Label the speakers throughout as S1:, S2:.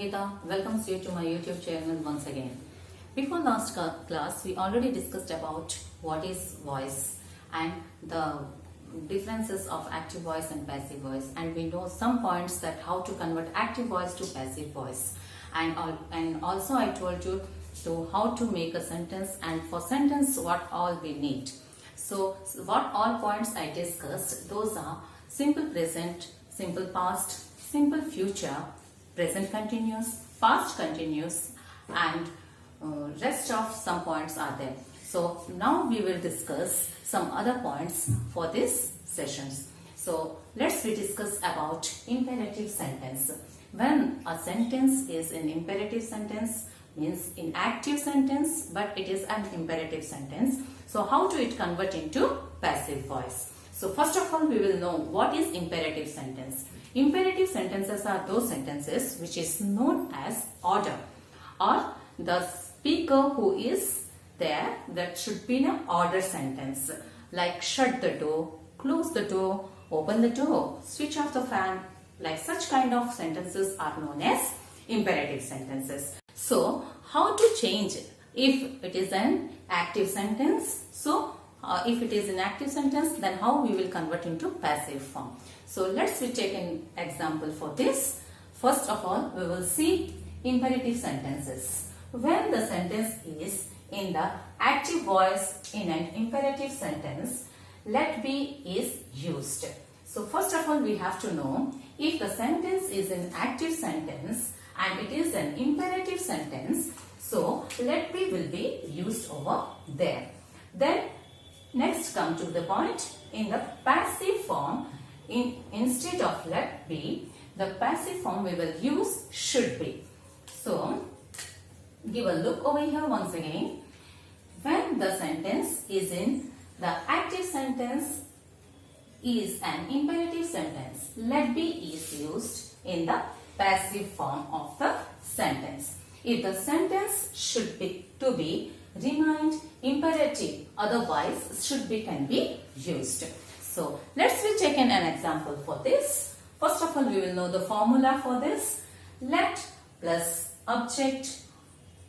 S1: Sangeeta welcomes you to my YouTube channel once again. Before last class, we already discussed about what is voice and the differences of active voice and passive voice, and we know some points that how to convert active voice to passive voice, and also I told you to how to make a sentence, and for sentence what all we need. So what all points I discussed, those are simple present, simple past, simple future, present continuous, past continuous, and rest of some points are there. So now we will discuss some other points for this sessions. So let's discuss about imperative sentence. When a sentence is an imperative sentence, means in active sentence, but it is an imperative sentence. So how to it convert into passive voice? So first of all, we will know what is imperative sentence. Imperative sentences are those sentences which is known as order, or the speaker who is there, that should be an order sentence, like shut the door, close the door, open the door, switch off the fan. Like such kind of sentences are known as imperative sentences. So how to change if it is an active sentence? So if it is an active sentence, then how we will convert into passive form? So let's take an example for this. First of all, we will see imperative sentences. When the sentence is in the active voice in an imperative sentence, let be is used. So first of all, we have to know if the sentence is an active sentence and it is an imperative sentence, so let be will be used over there. Then next come to the point, in the passive form, instead of let be, the passive form we will use should be. So give a look over here once again. When the sentence is in the active sentence is an imperative sentence, let be is used in the passive form of the sentence. If the sentence should be to be remained imperative, otherwise should be can be used. So let's take an example for this. First of all, we will know the formula for this. Let plus object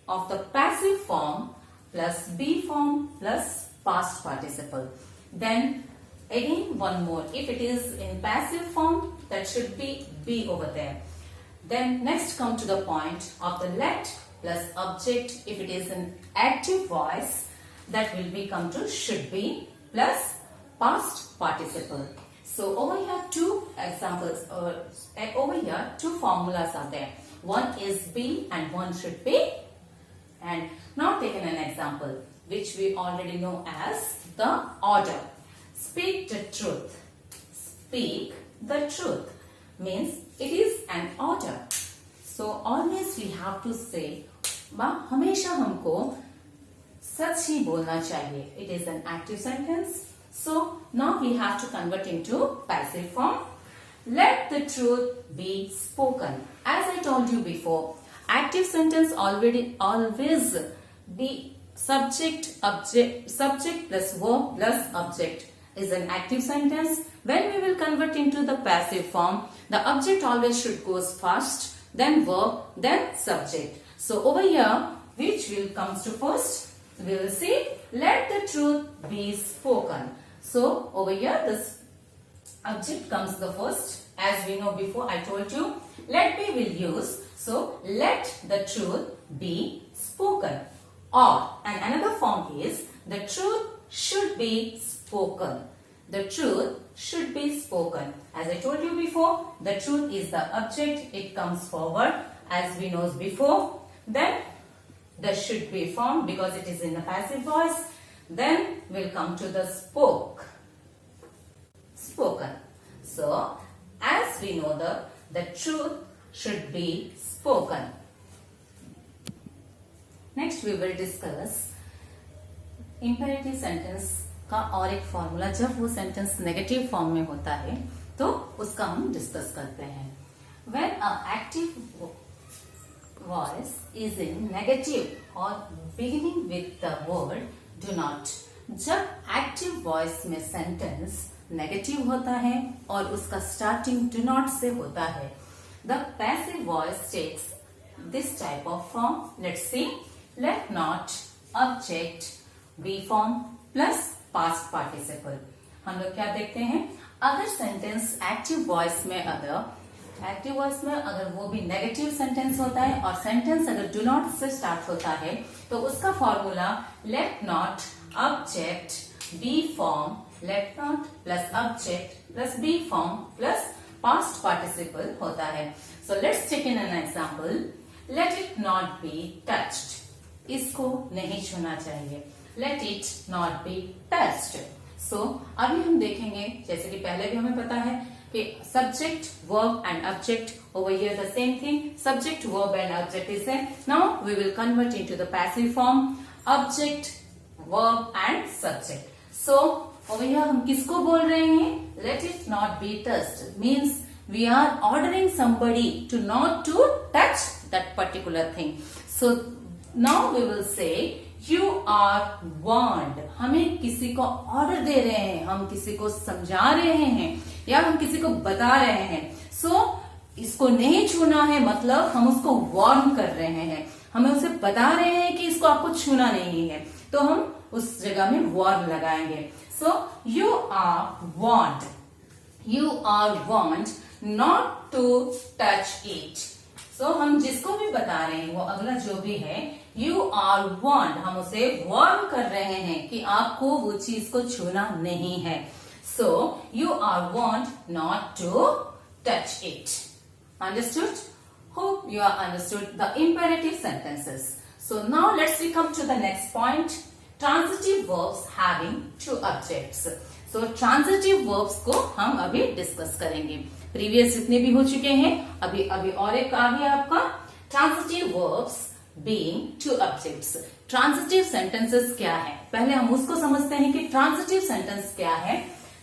S1: of the passive form plus be form plus past participle. Then again one more, if it is in passive form, that should be over there. Then next come to the point of the let plus object. If it is an active voice, that will become to should be plus past participle. So over here two examples, over here two formulas are there. One is be and one should be. And now taken an example which we already know as the order. Speak the truth. Speak the truth means it is an order. So always we have to say, हमेशा हमको सच ही बोलना चाहिए. It is an active sentence. So now we have to convert into passive form. Let the truth be spoken. As I told you before, active sentence always be subject plus verb plus object is an active sentence. When we will convert into the passive form, the object always should goes first, then verb, then subject. So over here, which will comes to first? We will see let the truth be spoken. So over here, this object comes the first. As we know before, I told you let be will use. So let the truth be spoken. Or and another form is the truth should be spoken. The truth should be spoken. As I told you before, the truth is the object. It comes forward as we know before. Then the should be form because it is in the passive voice. Then we'll come to the spoken. So as we know the truth should be spoken. Next we will discuss imperative sentence का और एक formula. जब वो sentence negative form में होता है तो उसका हम डिस्कस करते हैं. When an active voice is in negative or beginning with the word do not. जब एक्टिव वॉइस में सेंटेंस नेगेटिव होता है और उसका स्टार्टिंग डू नॉट से होता है, the passive voice takes this type of form. Let's see. Let not object be form plus past participle. हम लोग क्या देखते हैं, अगर सेंटेंस एक्टिव वॉइस में अगर वो भी नेगेटिव सेंटेंस होता है और सेंटेंस अगर डू नॉट से स्टार्ट होता है तो उसका formula let not object B form, let not plus object plus B form plus past participle होता है. So let's take in an example. Let it not be touched, इसको नहीं छूना चाहिए. Let it not be touched. So अभी हम देखेंगे, जैसे कि पहले भी हमें पता है कि subject verb and object, over here the same thing, subject verb and object is there. Now we will convert into the passive form, object verb and subject. So over here हम किसको बोल रहे हैं, let it not be touched means we are ordering somebody to not to touch that particular thing. So now we will say you are warned. हमें किसी को order दे रहे हैं, हम किसी को समझा रहे हैं या हम किसी को बता रहे हैं. सो इसको नहीं छूना है मतलब हम उसको वार्न कर रहे हैं, हमें उसे बता रहे हैं कि इसको आपको छूना नहीं है, तो हम उस जगह में वार्न लगाएंगे. So you are warned not to touch it. So हम जिसको भी बता रहे हैं वो अगला जो भी है, यू आर वार्न्ड, हम उसे वार्न कर रहे हैं कि आपको वो चीज को छूना नहीं है. So you are warned not to touch it. Understood? Hope you are understood the imperative sentences. So now let's come to the next point. Transitive verbs having two objects. So transitive verbs को हम अभी discuss करेंगे. Previous इतने भी हो चुके हैं, अभी और एक आ गया आपका transitive verbs being two objects. Transitive sentences क्या है, पहले हम उसको समझते हैं कि transitive sentence क्या है.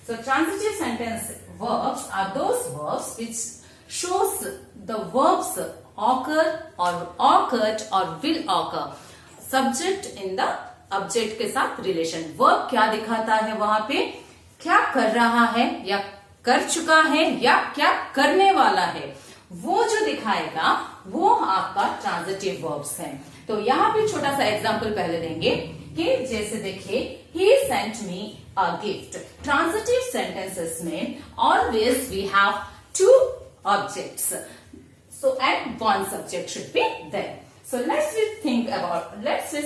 S1: So transitive sentence verbs are those verbs which shows the verbs occur or occurred or will occur. Subject in the object के साथ relation. Verb क्या दिखाता है वहां पे, क्या कर रहा है या कर चुका है या क्या करने वाला है, वो जो दिखाएगा वो आपका ट्रांजिटिव वर्ब्स है. तो यहाँ पे छोटा सा एग्जाम्पल पहले देंगे कि जैसे देखिए, he sent me a gift. Transitive sentences में always we have two objects. So and one subject should be there. So let's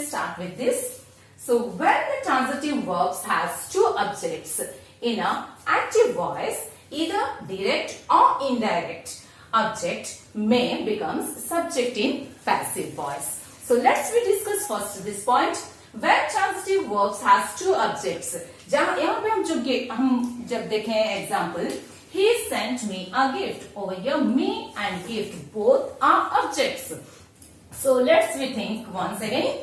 S1: start with this. So when the transitive verbs has two objects in a active voice, either direct or indirect object may becomes subject in passive voice. So let's discuss first this point. When transitive verbs has two objects, जहाँ यहाँ पे हम जब देखें example, he sent me a gift. Over here, me and gift both are objects. So let's think once again.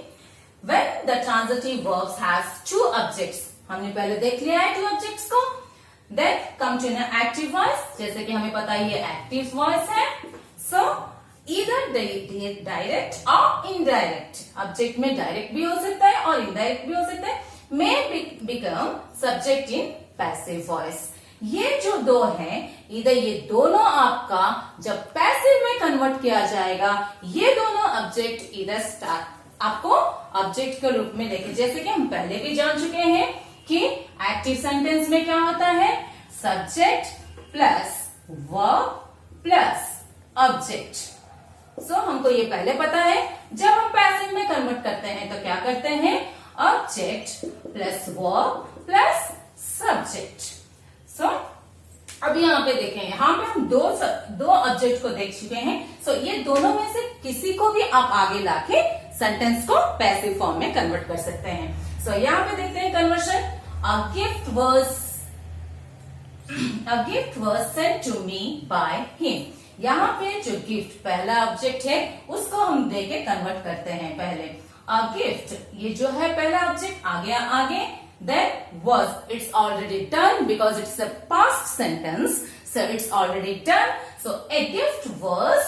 S1: When the transitive verbs has two objects, हमने पहले देख लिया है two objects को. Then come to an active voice. जैसे कि हमें पता है ये active voice है. So either direct or indirect. Object में direct भी हो सकता है और indirect भी हो सकता है. May become subject in passive voice. ये जो दो हैं, इधर ये दोनों आपका जब पैसिव में कन्वर्ट किया जाएगा, ये दोनों ऑब्जेक्ट इधर आपको ऑब्जेक्ट के रूप में लेके, जैसे कि हम पहले भी जान चुके हैं कि एक्टिव सेंटेंस में क्या होता है, subject plus verb plus object. So हमको ये पहले पता है. जब हम पैसिव में कन्वर्ट करते हैं तो क्या करते हैं, object plus verb plus subject. So अब यहाँ पे देखें, यहाँ पे हम दो ऑब्जेक्ट को देख चुके हैं. सो ये दोनों में से किसी को भी आप आगे लाके सेंटेंस को पैसिव फॉर्म में कन्वर्ट कर सकते हैं. सो यहाँ पे देखते हैं conversion. A gift was sent to me by him. यहाँ पे जो गिफ्ट पहला ऑब्जेक्ट है उसको हम दे के कन्वर्ट करते हैं. पहले अ गिफ्ट, ये जो है पहला ऑब्जेक्ट आ गया आगे. Then was, it's already done because it's a past sentence, so it's already done. So a gift was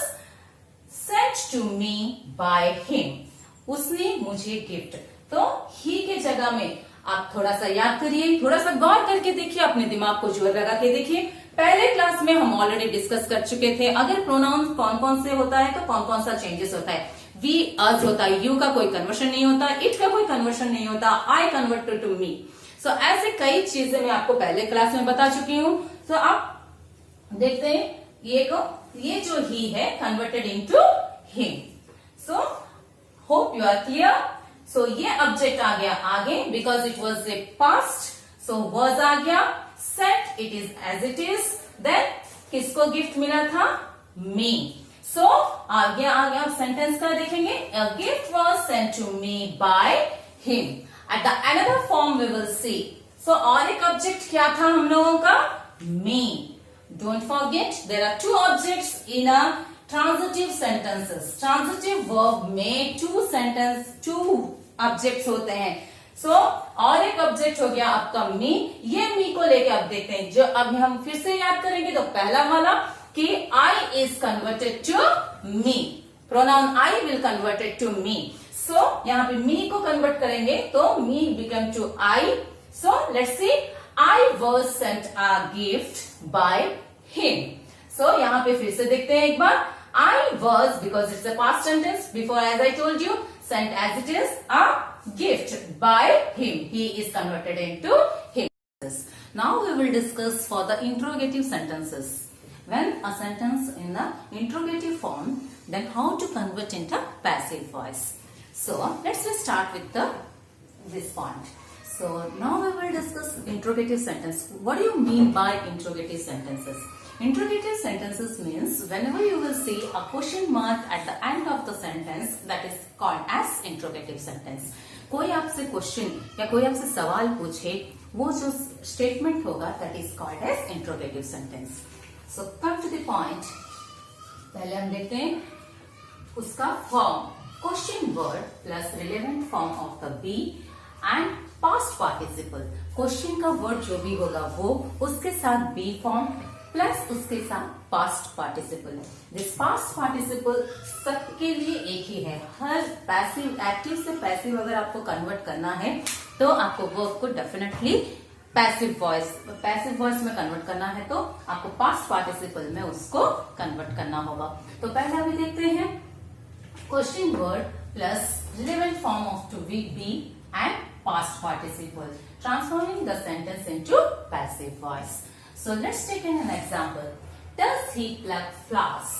S1: sent to me by him. उसने मुझे गिफ्ट, तो ही के जगह में आप थोड़ा सा याद करिए, थोड़ा सा गौर करके देखिए, अपने दिमाग को जोर लगा के देखिए। पहले क्लास में हम ऑलरेडी डिस्कस कर चुके थे, अगर प्रोनाउन कौन कौन से होता है तो कौन कौन सा चेंजेस होता है। वी अस होता है, यू का कोई कन्वर्शन नहीं होता, इट का कोई कन्वर्शन नहीं होता, आई कन्वर्टेड टू मी। सो ऐसे कई चीजें मैं आपको पहले क्लास में बता चुकी हूँ। तो आप देखते हैं ये जो ही है converted into him. So hope you are clear. So ये ऑब्जेक्ट आ गया आगे because it was a past, so was आ गया, set it is as it is, then किसको गिफ्ट मिला था, मी। सो आ गया सेंटेंस का देखेंगे, a gift was sent to me by him. At the another form we will see. So और एक ऑब्जेक्ट क्या था हम लोगों का, मी। Don't forget there are two objects in a transitive sentences. Transitive verb में two objects होते हैं। So और एक ऑब्जेक्ट हो गया आपका मी। ये मी को लेके आप देखते हैं, जो अब हम फिर से याद करेंगे तो पहला वाला कि I is converted to me, pronoun I will converted to me. So यहाँ पे me को कन्वर्ट करेंगे तो me become to I. So let's see, I was sent a gift by him. So यहाँ पे फिर से देखते हैं एक बार, I was because it's a past sentence, before as I told you, sent as it is a gift by him. He is converted into him. Now we will discuss for the interrogative sentences. When a sentence in the interrogative form, then how to convert into passive voice. So let's start with this point. So now we will discuss interrogative sentence. What do you mean by interrogative sentences? Interrogative sentences means whenever you will see a question mark at the end of the sentence, that is called as interrogative sentence. कोई आपसे question या कोई आपसे सवाल पूछे, वो जो statement होगा that is called as interrogative sentence. So come to the point. पहले हम देखते हैं उसका form, question word plus relevant form of the be and past participle. Question का वर्ड जो भी होगा वो उसके साथ बी फॉर्म प्लस उसके साथ past participle. This past participle सबके लिए एक ही है। हर पैसिव, एक्टिव से पैसिव अगर आपको कन्वर्ट करना है तो आपको वर्ब को डेफिनेटली पैसिव वॉइस में कन्वर्ट करना है, तो आपको पास्ट पार्टिसिपल में उसको कन्वर्ट करना होगा। तो पहले अभी देखते हैं question word plus relevant form of to be and past participle, transforming the sentence into passive voice. So let's take an example. Does he pluck flowers?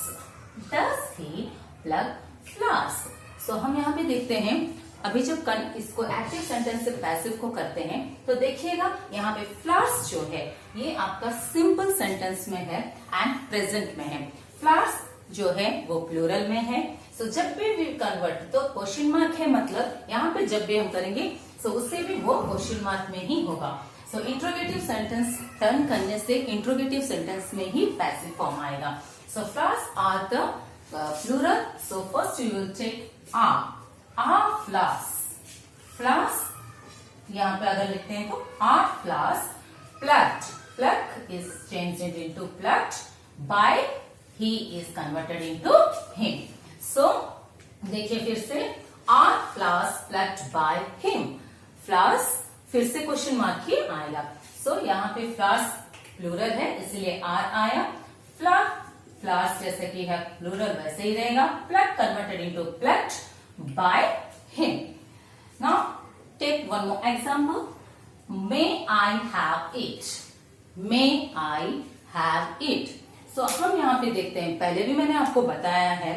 S1: Does he pluck flowers? So हम यहाँ पे देखते हैं, अभी जब इसको active sentence से passive को करते हैं तो देखिएगा यहाँ पे फ्लावर्स जो है ये आपका सिंपल सेंटेंस में है एंड प्रेजेंट में है। फ्लावर्स जो है वो प्लूरल में है। सो जब भी कन्वर्ट तो क्वेश्चन मार्क है, मतलब यहाँ पे जब भी हम करेंगे सो उससे भी वो क्वेश्चन मार्क में ही होगा। सो इंट्रोगेटिव सेंटेंस टर्न करने से इंट्रोगेटिव सेंटेंस में ही पैसिव फॉर्म आएगा। So flowers are the plural, so first you will take are flowers. Flowers यहाँ पे अगर लिखते हैं तो are flowers plucked, pluck is changed into plucked by, he is converted into him. So देखिए फिर से are flowers plucked by him. Flowers फिर से क्वेश्चन मार्क ही आएगा। So यहाँ पे flowers प्लूरल है इसलिए R आया। flowers जैसे कि है प्लूरल वैसे ही रहेगा। pluck converted into plucked by him. Now take one more example. May I have it? May I have it? सो हम यहाँ पे देखते हैं, पहले भी मैंने आपको बताया है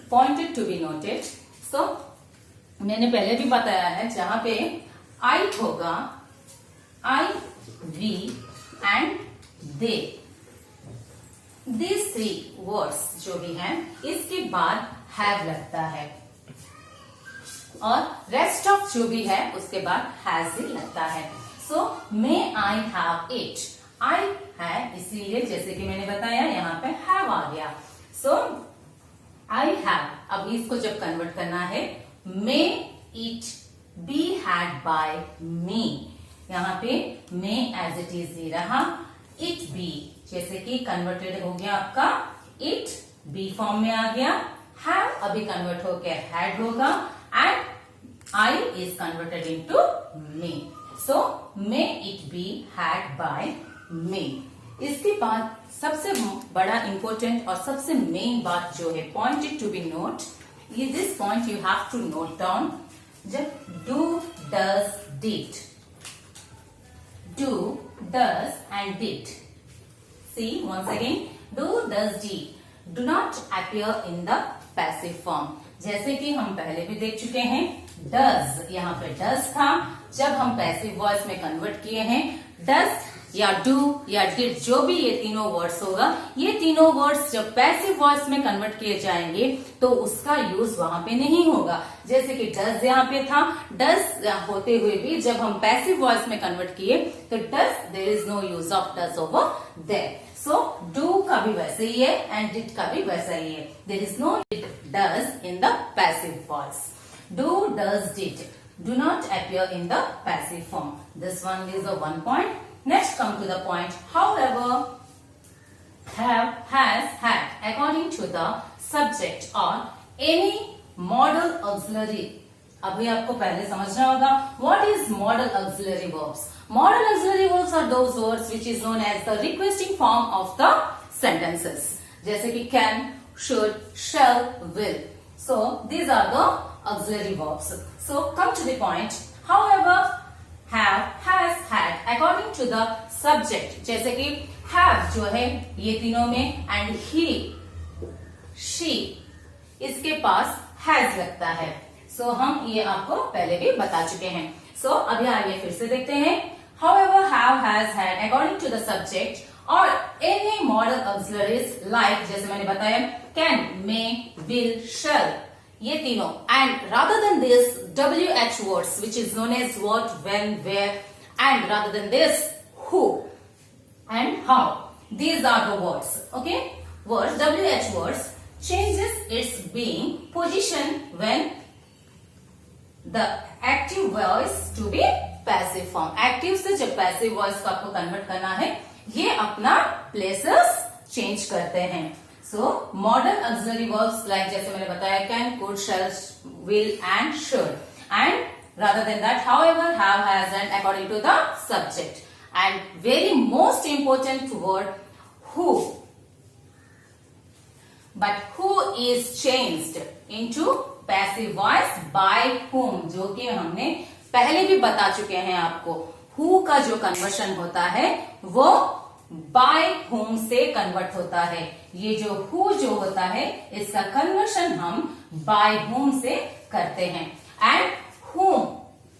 S1: pointed to be noted. So मैंने पहले भी बताया है जहां पे आई होगा, I, we and they, this three words जो भी हैं इसके बाद हैव लगता है और रेस्ट ऑफ जो भी है उसके बाद हैज ही लगता है। सो मे आई हैव इट, आई है इसीलिए जैसे कि मैंने बताया यहाँ पे हैव आ गया। सो आई हैव, अब इसको जब कन्वर्ट करना है, may it be had by me, यहाँ पे मे एज इट इज ही रहा, इट बी जैसे कि कन्वर्टेड हो गया आपका इट, बी फॉर्म में आ गया, हैव अभी कन्वर्ट होकर हैड होगा and I is converted into me. So may it be had by me. इसके बाद सबसे बड़ा इंपॉर्टेंट और सबसे मेन बात जो है, पॉइंटेड टू बी नोट, ये this point you have to note down. जब do, does, did, do, does and did. See once again, do, does, did do not appear in the passive form. जैसे कि हम पहले भी देख चुके हैं, डज, यहाँ पे डज था, जब हम पैसिव वॉइस में कन्वर्ट किए हैं, डज या डू या डिड, जो भी ये तीनों वर्ड्स होगा, ये तीनों वर्ड्स जब पैसिव वॉइस में कन्वर्ट किए जाएंगे तो उसका यूज वहां पे नहीं होगा. जैसे कि डज यहाँ पे था, डज होते हुए भी जब हम पैसिव वॉइस में कन्वर्ट किए तो does, there is no use of does over there. So do का भी वैसे ही है एंड डिड का भी वैसा ही है. There is no does in the passive voice. Do, does, did do not appear in the passive form. This one is the one point. Next come to the point, however, have, has, had, according to the subject or any modal auxiliary. अभी आपको पहले समझना होगा what is modal auxiliary verbs. Modal auxiliary verbs are those words which is known as the requesting form of the sentences. जैसे कि can, should, shall, will. So these are the auxiliary verbs. So come to the point, however, have, has, had, according to the subject. जैसे कि have जो है ये तीनों में and he, she, इसके पास has लगता है. So हम ये आपको पहले भी बता चुके हैं. So अभी आइए फिर से देखते हैं. However, have, has, had, according to the subject or any modal auxiliaries like, जैसे मैंने बताया, can, may, will, shall, ये तीनों, and rather than this WH words which is known as what, when, where, and rather than this who and how. These are the words. Okay, words, WH words changes its being position when the active voice to be passive form. Active से जब passive voice को आपको convert करना है, ये अपना places change करते हैं. So modal auxiliary verbs like जैसे मैंने बताया can, could, shall, will and should, and rather than that however, have, has and according to the subject. And very most important word who. But who is changed into passive voice by whom, जो कि हमने पहले भी बता चुके हैं आपको. who का जो कन्वर्शन होता है वो by whom से कन्वर्ट होता है. ये जो who जो होता है इसका कन्वर्शन हम by whom से करते हैं. एंड whom,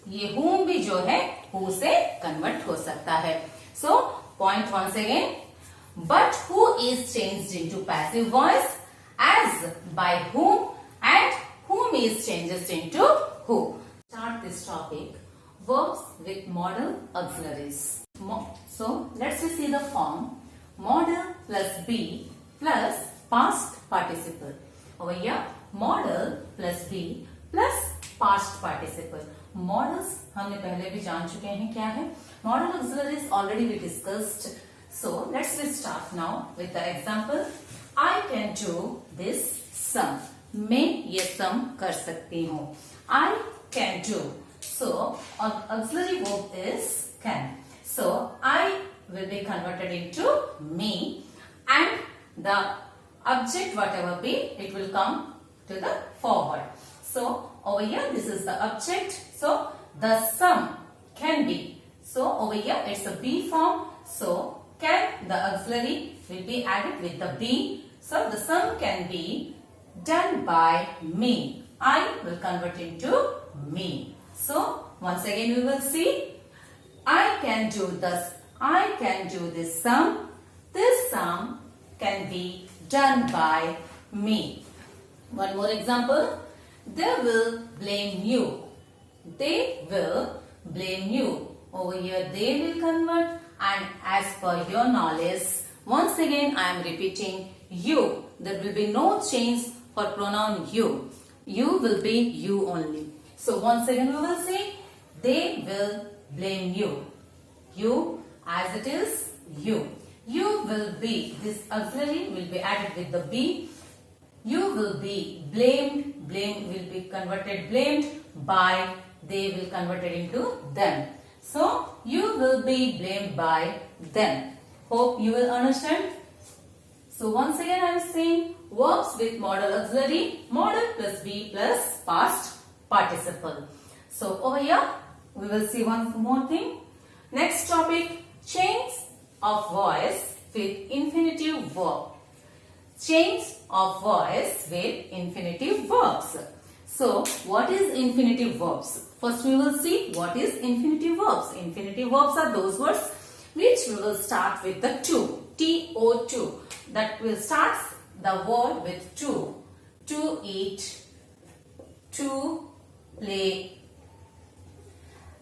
S1: ये whom भी जो है who से कन्वर्ट हो सकता है. So point once again, but who is changed into passive voice as by whom and whom is changed into who. Start this topic, verbs with modal auxiliaries. So let's see the form modal plus be plus past participle. Over here modal plus be plus past participle. Modals हमने पहले भी जान चुके हैं क्या है. Modal auxiliaries already we discussed. So let's start now with the example. I can do this sum. मैं ये sum कर सकती हूँ. I can do. So auxiliary verb is can. So I will be converted into me and the object whatever be, it will come to the forward. So over here this is the object. So the sum can be. So over here it's a be form. So can, the auxiliary will be added with the be. So the sum can be done by me. I will convert into me. So once again we will see. I can do this. I can do this sum. This sum can be done by me. One more example. They will blame you. They will blame you. Over here they will convert, and as per your knowledge, once again I am repeating you. There will be no change for pronoun you. You will be you only. So once again we will see. They will blame you. You as it is you. You will be, this auxiliary will be added with the be. You will be blamed. Blame will be converted blamed by. They will converted into them. So you will be blamed by them. Hope you will understand. So once again I am saying verbs with modal auxiliary, modal plus be plus past participle. So over here we will see one more thing. Next topic, chains of voice with infinitive verb. Chains of voice with infinitive verbs. So what is infinitive verbs? First we will see what is infinitive verbs. Infinitive verbs are those words which we will start with the to, to, that will start the word with to eat, to play,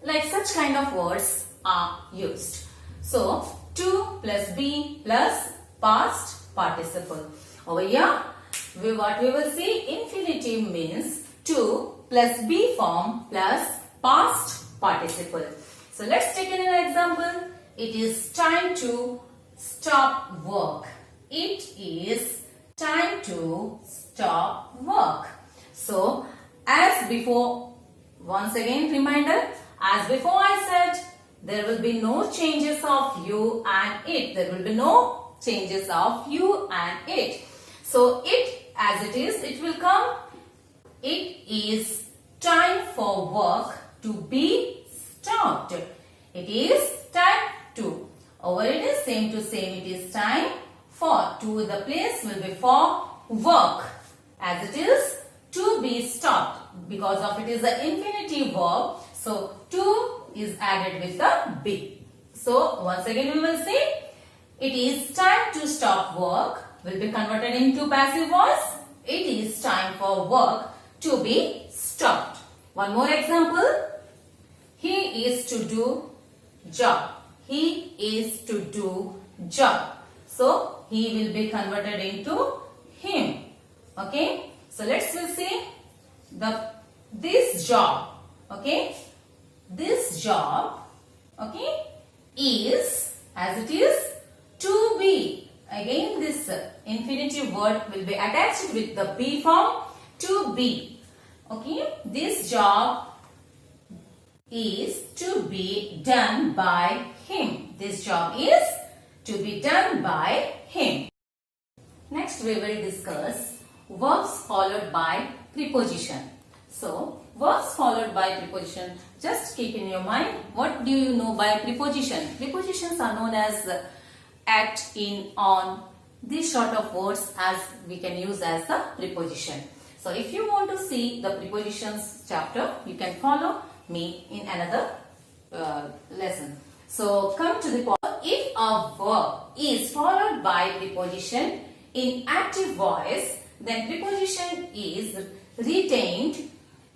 S1: like such kind of words are used. So to plus be plus past participle. Over here what we will see, infinitive means to plus be form plus past participle. So let's take an example. It is time to stop work. It is time to stop work. So as before, once again reminder, as before I said, there will be no changes of you and it. There will be no changes of you and it. So it as it is, it will come. It is time for work to be stopped. It is time to. Over it is same to same. It is time for. To the place will be for work. As it is to be stopped. Because of it is an infinitive verb. So to is added with the be. So once again we will say it is time to stop work will be converted into passive voice. It is time for work to be stopped. One more example. He is to do job. He is to do job. So he will be converted into him. Okay. So let's see this job. Okay. This job. Okay. Is as it is to be. Again this infinitive word will be attached with the be form to be. Okay. This job is to be done by him. This job is to be done by him. Next we will discuss verbs followed by preposition. So verbs followed by preposition, just keep in your mind what do you know by preposition. Prepositions are known as at, in, on. These sort of words as we can use as the preposition. So if you want to see the prepositions chapter, you can follow me in another lesson. So come to the point. If a verb is followed by preposition in active voice, then preposition is retained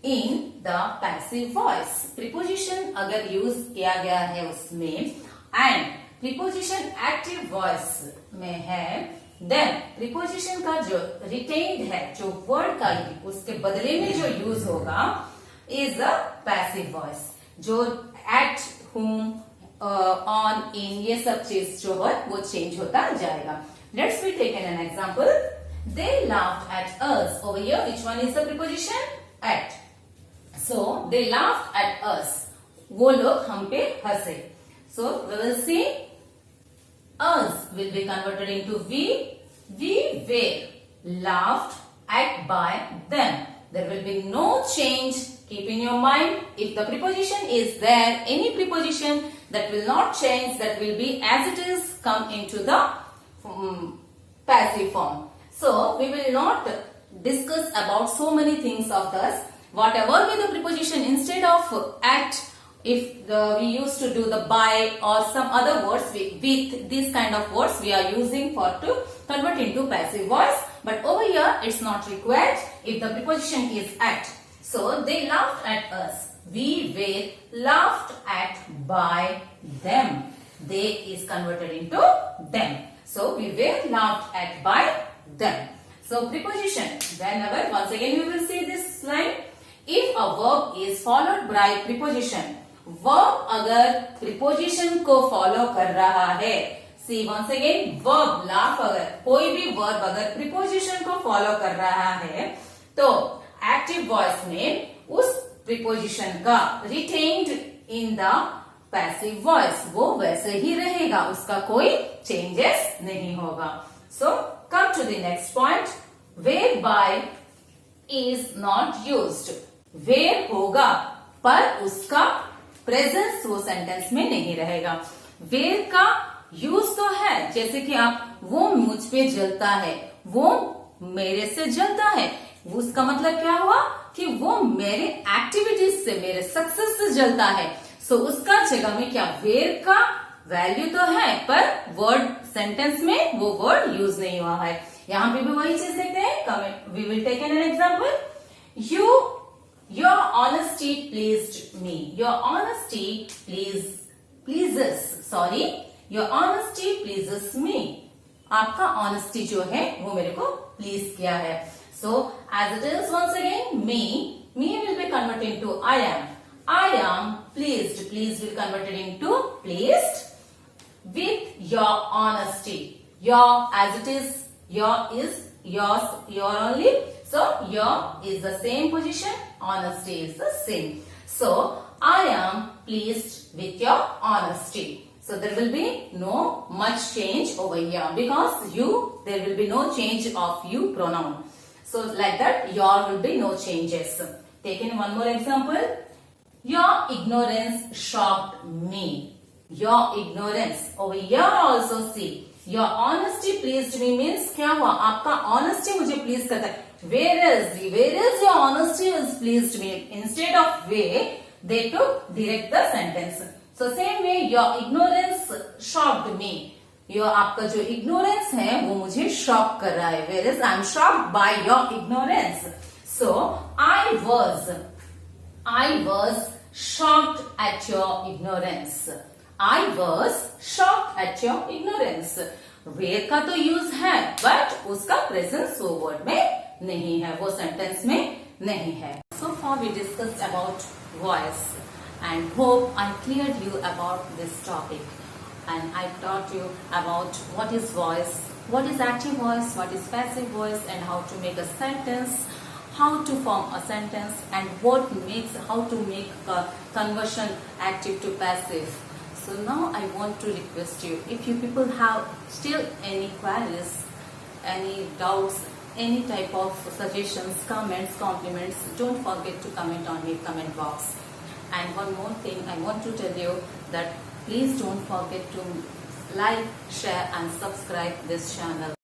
S1: in the passive voice. Preposition अगर use किया गया है उसमें and preposition active voice में है, then preposition का जो retained है, जो word का उसके बदले में जो use होगा is a passive voice. जो at, whom, on, in ये सब चीज जो है वो change होता जाएगा. Let's be taken an example. They laughed at us. Over here, which one is the preposition? At. So they laughed at us. वो लोग हम पे हंसे. So we will see us will be converted into we. We were laughed at by them. There will be no change. Keep in your mind, if the preposition is there, any preposition that will not change, that will be as it is, come into the passive form. So we will not discuss about so many things of this. Whatever be the preposition, instead of at, if we used to do the by or some other words with these kind of words we are using for to convert into passive voice. But over here it's not required if the preposition is at. So they laughed at us. We were laughed at by them. They is converted into them. So we were laughed at by them. So preposition, whenever, once again we will see this line. If a verb is followed by preposition, verb अगर preposition को follow कर रहा है, see once again verb laugh अगर कोई भी verb अगर preposition को follow कर रहा है, तो active voice में उस preposition का retained in the passive voice वो वैसे ही रहेगा, उसका कोई चेंजेस नहीं होगा. So come to the next point. Where by is not used. Where होगा पर उसका प्रेजेंस वो सेंटेंस में नहीं रहेगा. वेयर का यूज तो है, जैसे कि आप वो मुझ पे जलता है, वो मेरे से जलता है, उसका मतलब क्या हुआ कि वो मेरे एक्टिविटीज से, मेरे सक्सेस से जलता है. सो उसका जगह में क्या वेयर का वैल्यू तो है पर वर्ड सेंटेंस में वो वर्ड यूज नहीं हुआ है. यहां पे भी वही चीज देखते हैं. We will take an example. Your honesty pleased me. Your honesty pleases. Sorry. Your honesty pleases me. आपका honesty जो है वो मेरे को please किया है. So as it is once again, me will be converted into I am. I am pleased. Please will converted into pleased with your honesty. Your as it is, your is yours, your only. So your is the same position, honesty is the same. So I am pleased with your honesty. So there will be no much change over here because you, there will be no change of you pronoun. So like that your will be no changes. Taking one more example. Your ignorance shocked me. Your ignorance over here also see. Your honesty pleased me means क्या हुआ, आपका honesty मुझे please करता है. Whereas your honesty is pleased me. Instead of way, they took direct the sentence. So same way, your ignorance shocked me. Your आपका जो ignorance है वो मुझे shock कर रहा है. Whereas I am shocked by your ignorance. So I was shocked at your ignorance. I was shocked at your ignorance. Where का तो यूज है बट उसका प्रेजेंस वो वर्ड में नहीं है, वो सेंटेंस में नहीं है. So far we discussed about voice and hope I cleared you about this topic and I taught you about what is voice, what is active voice, what is passive voice and how to make a sentence, how to form a sentence and how to make a conversion active to passive. So now I want to request you, if you people have still any queries, any doubts, any type of suggestions, comments, compliments, don't forget to comment on the comment box. And one more thing I want to tell you that please don't forget to like, share and subscribe this channel.